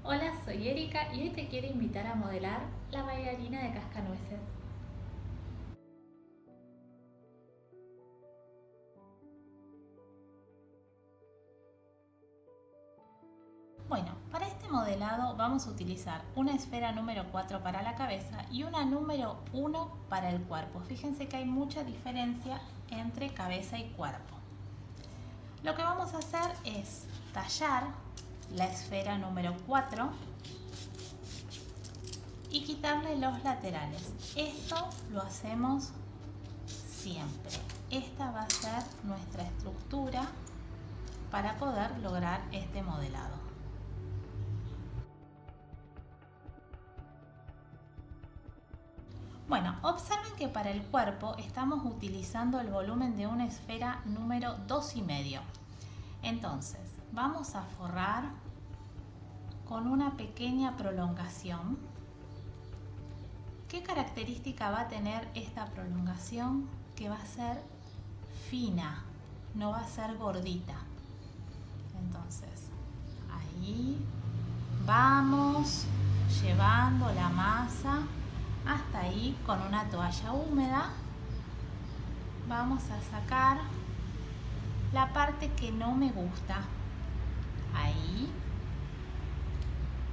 Hola, soy Erika y hoy te quiero invitar a modelar la bailarina de Cascanueces. Bueno, para este modelado vamos a utilizar una esfera número 4 para la cabeza y una número 1 para el cuerpo. Fíjense que hay mucha diferencia entre cabeza y cuerpo. Lo que vamos a hacer es tallar la esfera número 4 y quitarle los laterales. Esto lo hacemos siempre. Esta va a ser nuestra estructura para poder lograr este modelado. Bueno, observen que para el cuerpo estamos utilizando el volumen de una esfera número 2,5. Entonces, vamos a forrar con una pequeña prolongación. ¿Qué característica va a tener esta prolongación? Que va a ser fina, no va a ser gordita. Entonces, ahí vamos llevando la masa hasta ahí con una toalla húmeda. Vamos a sacar la parte que no me gusta. Ahí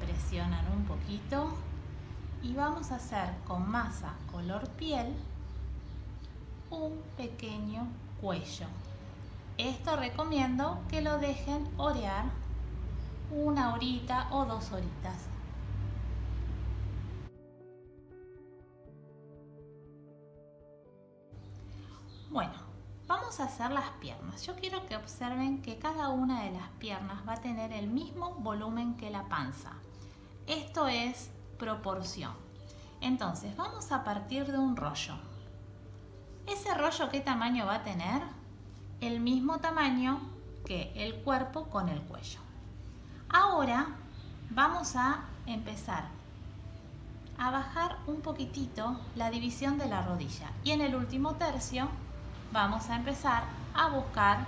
presionan un poquito y vamos a hacer con masa color piel un pequeño cuello. Esto recomiendo que lo dejen orear 1 horita o 2 horitas. Bueno, vamos a hacer las piernas. Yo quiero que observen que cada una de las piernas va a tener el mismo volumen que la panza. Esto es proporción. Entonces, vamos a partir de un rollo. ¿Ese rollo qué tamaño va a tener? El mismo tamaño que el cuerpo con el cuello. Ahora vamos a empezar a bajar un poquitito la división de la rodilla y en el último tercio vamos a empezar a buscar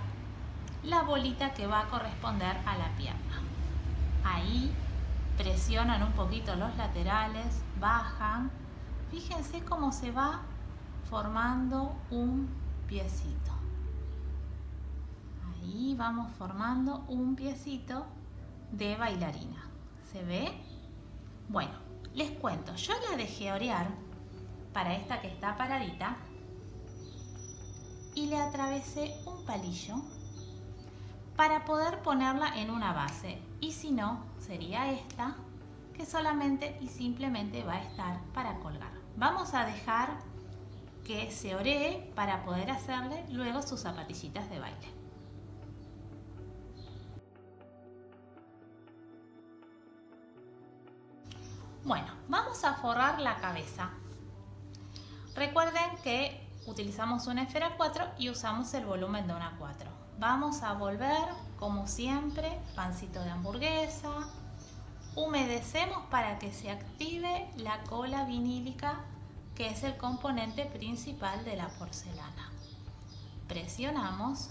la bolita que va a corresponder a la pierna. Ahí presionan un poquito los laterales, bajan. Fíjense cómo se va formando un piecito. Ahí vamos formando un piecito de bailarina. ¿Se ve? Bueno, les cuento, yo la dejé orear para esta que está paradita y le atravesé un palillo para poder ponerla en una base, y si no, sería esta que solamente y simplemente va a estar para colgar. Vamos a dejar que se oree para poder hacerle luego sus zapatillitas de baile. Bueno, vamos a forrar la cabeza. Recuerden que utilizamos una esfera 4 y usamos el volumen de una 4. Vamos a volver, como siempre, pancito de hamburguesa. Humedecemos para que se active la cola vinílica, que es el componente principal de la porcelana. Presionamos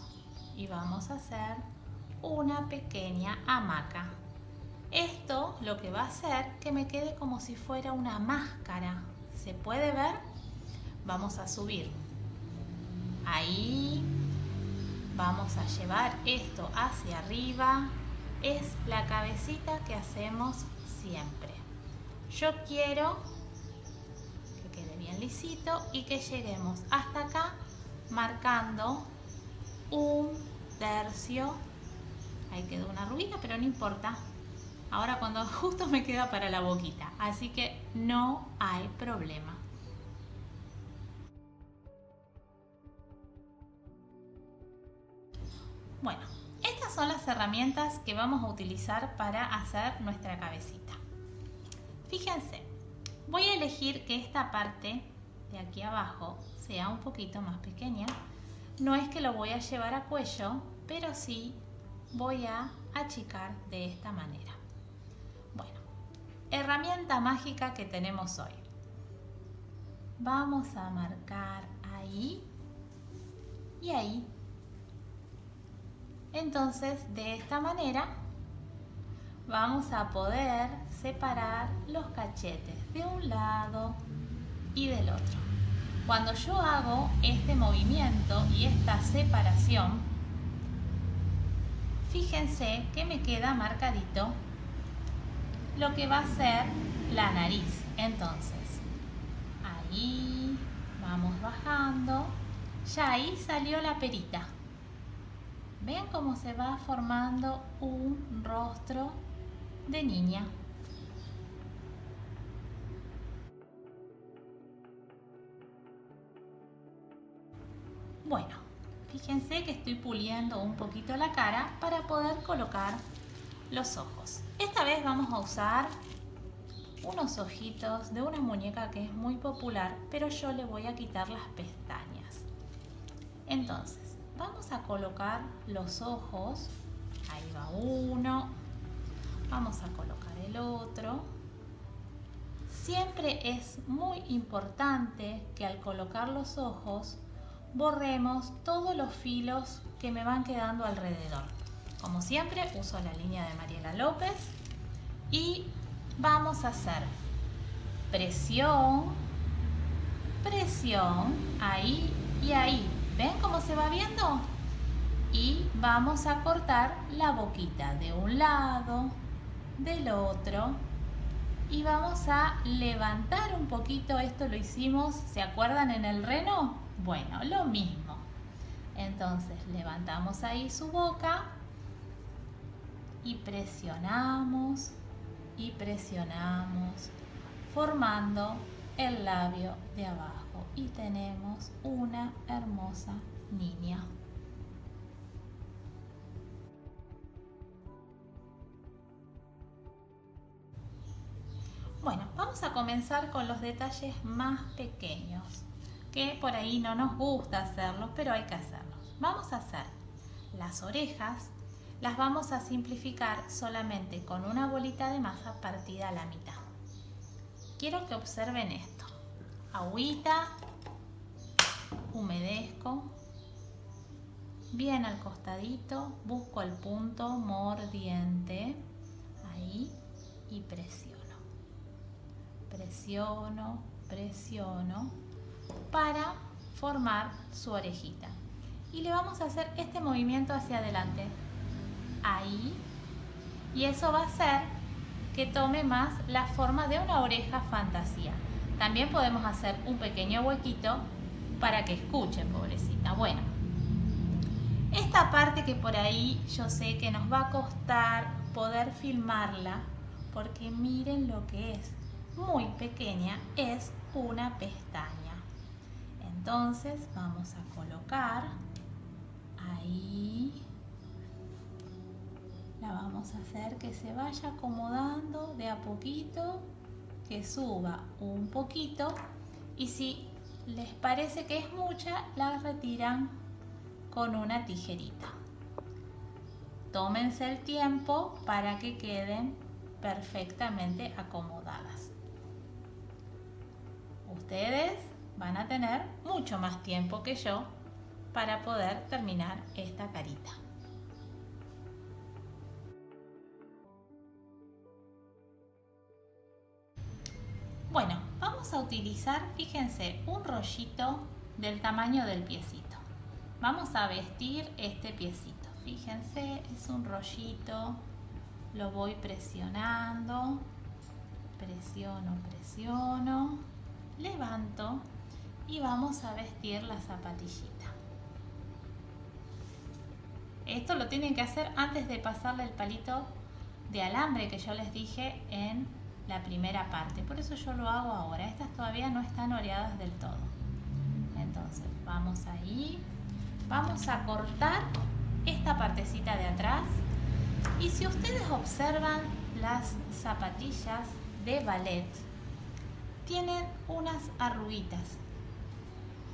y vamos a hacer una pequeña hamaca. Esto lo que va a hacer que me quede como si fuera una máscara. ¿Se puede ver? Vamos a subir. Ahí vamos a llevar esto hacia arriba. Es la cabecita que hacemos siempre. Yo quiero que quede bien lisito y que lleguemos hasta acá marcando un tercio. Ahí quedó una arruguita, pero no importa. Ahora cuando justo me queda para la boquita, así que no hay problema. Bueno, estas son las herramientas que vamos a utilizar para hacer nuestra cabecita. Fíjense, voy a elegir que esta parte de aquí abajo sea un poquito más pequeña. No es que lo voy a llevar a cuello, pero sí voy a achicar de esta manera. Bueno, herramienta mágica que tenemos hoy. Vamos a marcar ahí y ahí. Entonces, de esta manera vamos a poder separar los cachetes de un lado y del otro. Cuando yo hago este movimiento y esta separación, fíjense que me queda marcadito lo que va a ser la nariz. Entonces, ahí vamos bajando, ya ahí salió la perita. ¿Ven cómo se va formando un rostro de niña? Bueno, fíjense que estoy puliendo un poquito la cara para poder colocar los ojos. Esta vez vamos a usar unos ojitos de una muñeca que es muy popular, pero yo le voy a quitar las pestañas. Entonces, vamos a colocar los ojos. Ahí va uno. Vamos a colocar el otro. Siempre es muy importante que al colocar los ojos borremos todos los filos que me van quedando alrededor. Como siempre, uso la línea de Mariela López y vamos a hacer presión, presión, ahí y ahí. ¿Ven cómo se va viendo? Y vamos a cortar la boquita de un lado, del otro. Y vamos a levantar un poquito, esto lo hicimos, ¿se acuerdan en el reno? Bueno, lo mismo. Entonces levantamos ahí su boca y presionamos, formando el labio de abajo. Y tenemos una hermosa niña. Bueno, vamos a comenzar con los detalles más pequeños, que por ahí no nos gusta hacerlos, pero hay que hacerlos. Vamos a hacer las orejas, las vamos a simplificar solamente con una bolita de masa partida a la mitad. Quiero que observen esto. Agüita, humedezco, bien al costadito, busco el punto mordiente, ahí, y presiono. Presiono para formar su orejita. Y le vamos a hacer este movimiento hacia adelante, ahí, y eso va a hacer que tome más la forma de una oreja fantasía. También podemos hacer un pequeño huequito para que escuche, pobrecita. Bueno, esta parte que por ahí yo sé que nos va a costar poder filmarla, porque miren lo que es muy pequeña, es una pestaña. Entonces vamos a colocar ahí, la vamos a hacer que se vaya acomodando de a poquito, que suba un poquito, y si les parece que es mucha, la retiran con una tijerita. Tómense el tiempo para que queden perfectamente acomodadas. Ustedes van a tener mucho más tiempo que yo para poder terminar esta carita. Bueno, vamos a utilizar, fíjense, un rollito del tamaño del piecito. Vamos a vestir este piecito. Fíjense, es un rollito, lo voy presionando, presiono, levanto y vamos a vestir la zapatillita. Esto lo tienen que hacer antes de pasarle el palito de alambre que yo les dije en la primera parte, por eso yo lo hago ahora. Estas todavía no están oreadas del todo. Entonces vamos ahí, vamos a cortar esta partecita de atrás, y si ustedes observan las zapatillas de ballet tienen unas arruguitas.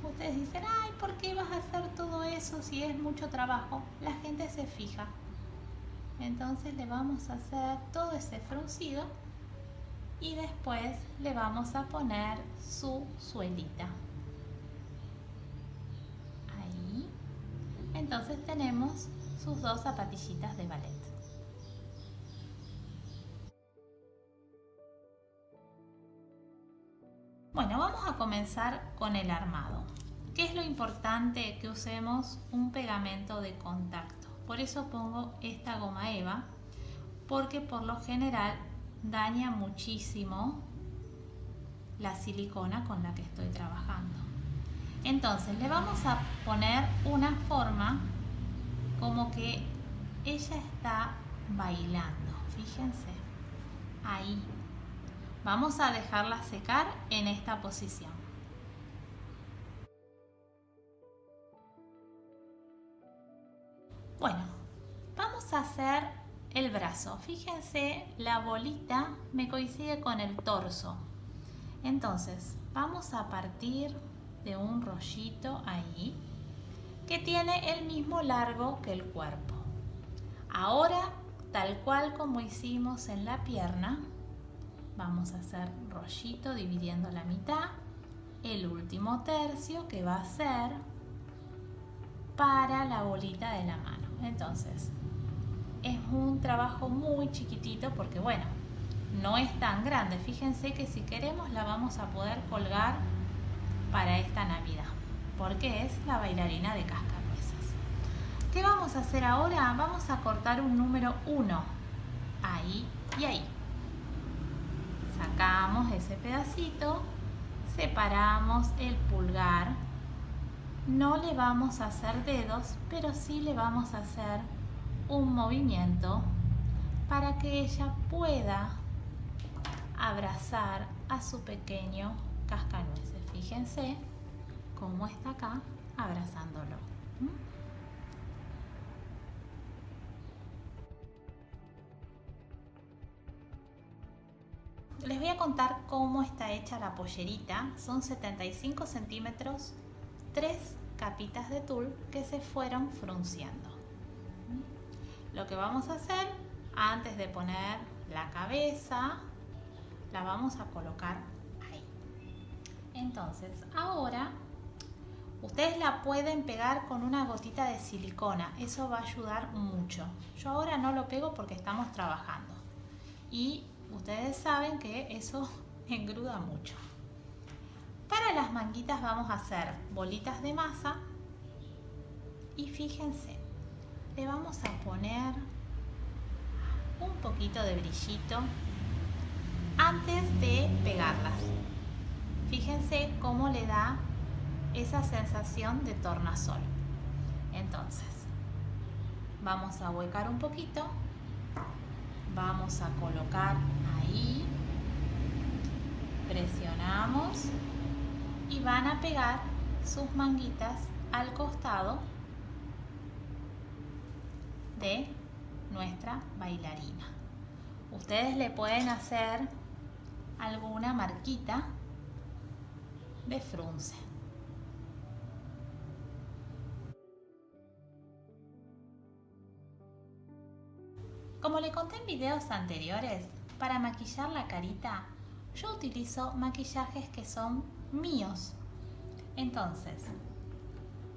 Ustedes dicen, ay, ¿por qué vas a hacer todo eso si es mucho trabajo? La gente se fija. Entonces le vamos a hacer todo ese fruncido y después le vamos a poner su suelita. Ahí. Entonces tenemos sus dos zapatillitas de ballet. Bueno, vamos a comenzar con el armado. ¿Qué es lo importante? Que usemos un pegamento de contacto. Por eso pongo esta goma eva, porque por lo general daña muchísimo la silicona con la que estoy trabajando. Entonces le vamos a poner una forma como que ella está bailando. Fíjense, ahí. Vamos a dejarla secar en esta posición. Bueno, vamos a hacer el brazo. Fíjense, la bolita me coincide con el torso. Entonces, vamos a partir de un rollito ahí que tiene el mismo largo que el cuerpo. Ahora, tal cual como hicimos en la pierna, vamos a hacer rollito dividiendo la mitad, el último tercio que va a ser para la bolita de la mano. Entonces, es un trabajo muy chiquitito porque bueno, no es tan grande. Fíjense que si queremos la vamos a poder colgar para esta Navidad, porque es la bailarina de cascanueces. ¿Qué vamos a hacer ahora? Vamos a cortar un número 1, ahí y ahí. Sacamos ese pedacito, separamos el pulgar. No le vamos a hacer dedos, pero sí le vamos a hacer un movimiento para que ella pueda abrazar a su pequeño cascanueces. Fíjense cómo está acá abrazándolo. Les voy a contar cómo está hecha la pollerita. Son 75 centímetros, 3 capitas de tul que se fueron frunciendo. Lo que vamos a hacer, antes de poner la cabeza, la vamos a colocar ahí. Entonces, ahora ustedes la pueden pegar con una gotita de silicona. Eso va a ayudar mucho. Yo ahora no lo pego porque estamos trabajando. Y ustedes saben que eso engruda mucho. Para las manguitas vamos a hacer bolitas de masa. Y fíjense, le vamos a poner un poquito de brillito antes de pegarlas. Fíjense cómo le da esa sensación de tornasol. Entonces, vamos a huecar un poquito. Vamos a colocar ahí. Presionamos. Y van a pegar sus manguitas al costado de nuestra bailarina. Ustedes le pueden hacer alguna marquita de frunce. Como le conté en videos anteriores, para maquillar la carita yo utilizo maquillajes que son míos. Entonces,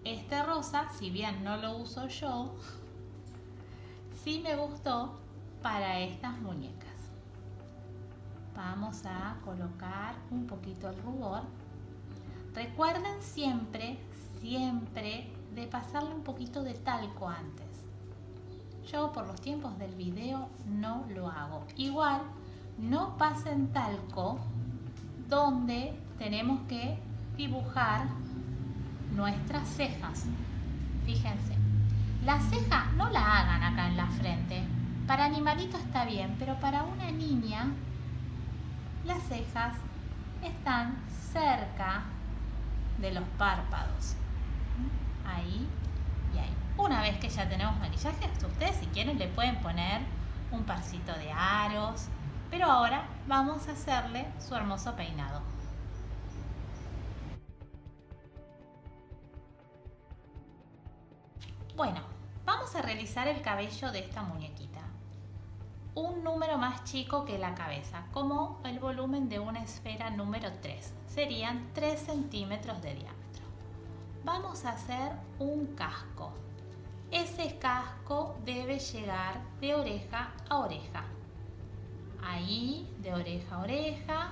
este rosa, si bien no lo uso yo, sí me gustó para estas muñecas. Vamos a colocar un poquito el rubor. Recuerden siempre de pasarle un poquito de talco antes. Yo por los tiempos del video no lo hago. Igual, no pasen talco donde tenemos que dibujar nuestras cejas. Fíjense, la ceja no la hagan acá en la frente. Para animalito está bien, pero para una niña las cejas están cerca de los párpados. Ahí y ahí. Una vez que ya tenemos maquillaje, ustedes si quieren le pueden poner un parcito de aros, pero ahora vamos a hacerle su hermoso peinado. Bueno, vamos a realizar el cabello de esta muñequita. Un número más chico que la cabeza, como el volumen de una esfera número 3. Serían 3 centímetros de diámetro. Vamos a hacer un casco. Ese casco debe llegar de oreja a oreja. Ahí, de oreja a oreja,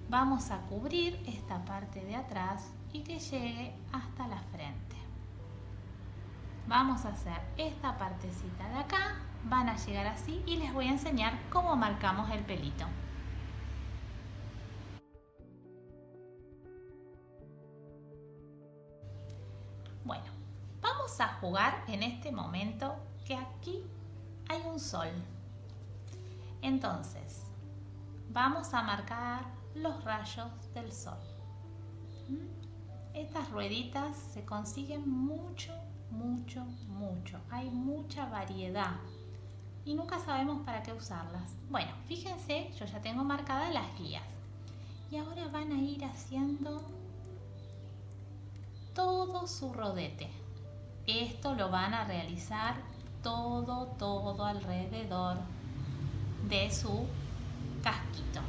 Vamos a cubrir esta parte de atrás y que llegue hasta la frente. Vamos a hacer esta partecita de acá, van a llegar así y les voy a enseñar cómo marcamos el pelito. Bueno, vamos a jugar en este momento que aquí hay un sol. Entonces, vamos a marcar los rayos del sol. Estas rueditas se consiguen mucho. Hay mucha variedad y nunca sabemos para qué usarlas. Bueno, fíjense, yo ya tengo marcadas las guías y ahora van a ir haciendo todo su rodete. Esto lo van a realizar todo alrededor de su casquito.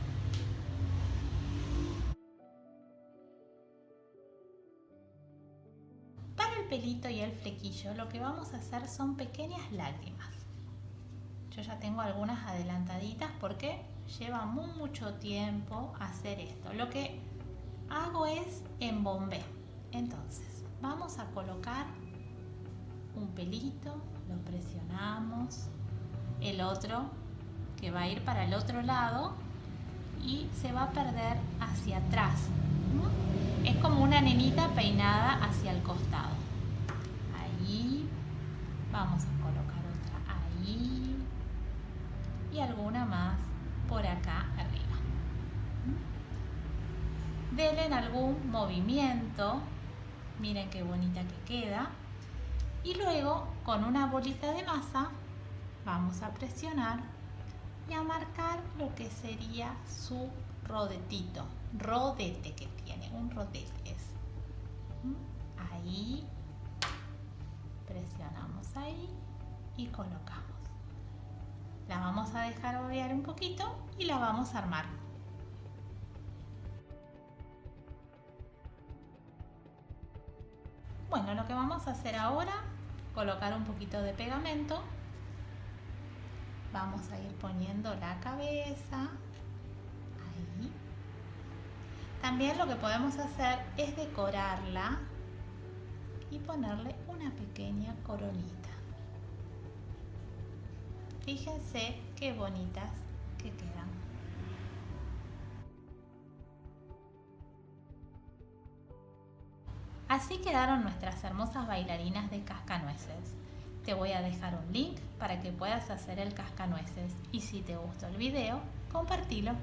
Para el pelito y el flequillo lo que vamos a hacer son pequeñas lágrimas. Yo ya tengo algunas adelantaditas porque lleva mucho tiempo hacer esto. Lo que hago es embombé. Entonces vamos a colocar un pelito, lo presionamos, el otro que va a ir para el otro lado y se va a perder hacia atrás, ¿no? Es como una nenita peinada hacia el costado. Ahí vamos a colocar otra ahí y alguna más por acá arriba. Denle algún movimiento, miren qué bonita que queda. Y luego con una bolita de masa vamos a presionar y a marcar lo que sería su rodetito, rodete que tiene, un rodete es. Ahí, presionamos ahí y colocamos. La vamos a dejar orear un poquito y la vamos a armar. Bueno, lo que vamos a hacer ahora, colocar un poquito de pegamento. Vamos a ir poniendo la cabeza. Ahí. También lo que podemos hacer es decorarla y ponerle una pequeña coronita. Fíjense qué bonitas que quedan. Así quedaron nuestras hermosas bailarinas de cascanueces. Te voy a dejar un link para que puedas hacer el cascanueces y si te gustó el video, compartilo.